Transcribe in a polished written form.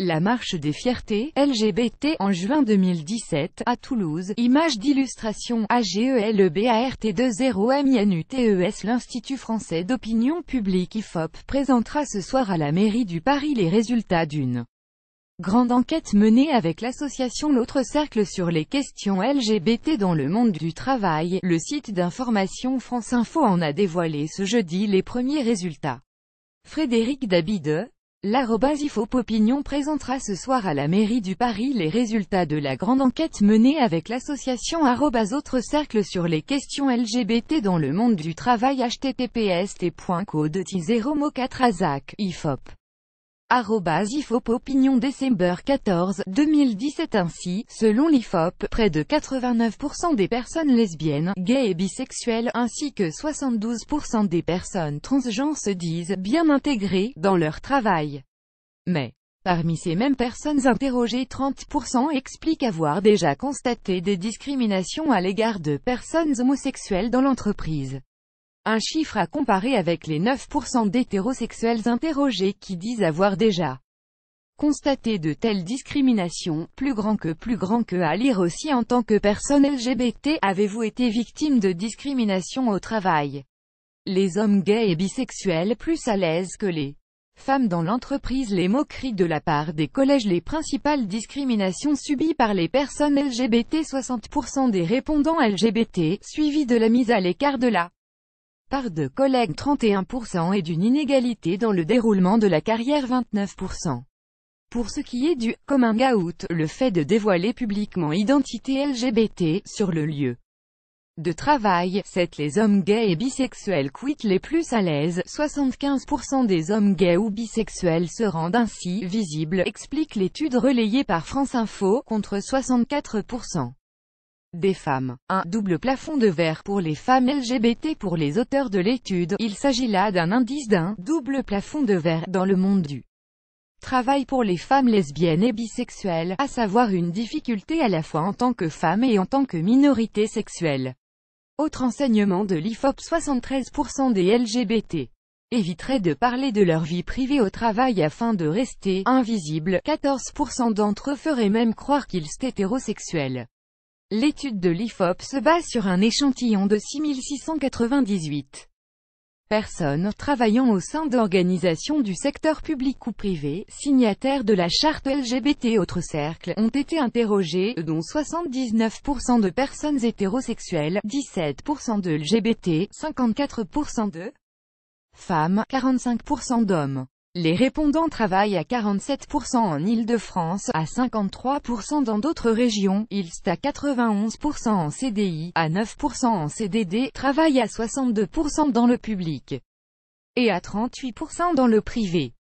La marche des fiertés LGBT en juin 2017 à Toulouse. Image d'illustration AGELEBART20MINUTES. L'Institut français d'opinion publique IFOP présentera ce soir à la mairie du Paris les résultats d'une grande enquête menée avec l'association L'Autre Cercle sur les questions LGBT dans le monde du travail. Le site d'information France Info en a dévoilé ce jeudi les premiers résultats. Frédéric Dabi de @IFOP Opinion présentera ce soir à la mairie du Paris les résultats de la grande enquête menée avec l'association @Autre Cercle sur les questions LGBT dans le monde du travail. https://code-4azac IFOP @IFOP Opinion décembre 14, 2017. Ainsi, selon l'IFOP, près de 89% des personnes lesbiennes, gays et bisexuelles, ainsi que 72% des personnes transgenres se disent bien intégrées dans leur travail. Mais, parmi ces mêmes personnes interrogées, 30% expliquent avoir déjà constaté des discriminations à l'égard de personnes homosexuelles dans l'entreprise. Un chiffre à comparer avec les 9% d'hétérosexuels interrogés qui disent avoir déjà constaté de telles discriminations. Plus grand que à lire aussi. En tant que personne LGBT, avez-vous été victime de discrimination au travail? Les hommes gays et bisexuels plus à l'aise que les femmes dans l'entreprise. Les moqueries de la part des collèges. Les principales discriminations subies par les personnes LGBT. 60% des répondants LGBT, suivi de la mise à l'écart de la part de collègues 31% et d'une inégalité dans le déroulement de la carrière 29%. Pour ce qui est du coming out, le fait de dévoiler publiquement identité LGBT sur le lieu de travail, c'est les hommes gays et bisexuels quittent les plus à l'aise. 75% des hommes gays ou bisexuels se rendent ainsi visibles, explique l'étude relayée par France Info, contre 64% des femmes. Un double plafond de verre pour les femmes LGBT. Pour les auteurs de l'étude, il s'agit là d'un indice d'un double plafond de verre dans le monde du travail pour les femmes lesbiennes et bisexuelles, à savoir une difficulté à la fois en tant que femme et en tant que minorité sexuelle. Autre enseignement de l'IFOP, 73% des LGBT éviteraient de parler de leur vie privée au travail afin de rester invisibles. 14% d'entre eux feraient même croire qu'ils sont hétérosexuels. L'étude de l'IFOP se base sur un échantillon de 6698 personnes travaillant au sein d'organisations du secteur public ou privé, signataires de la charte LGBT. Autre Cercle, ont été interrogées, dont 79% de personnes hétérosexuelles, 17% de LGBT, 54% de femmes, 45% d'hommes. Les répondants travaillent à 47% en Île-de-France, à 53% dans d'autres régions, ils sont à 91% en CDI, à 9% en CDD, travaillent à 62% dans le public et à 38% dans le privé.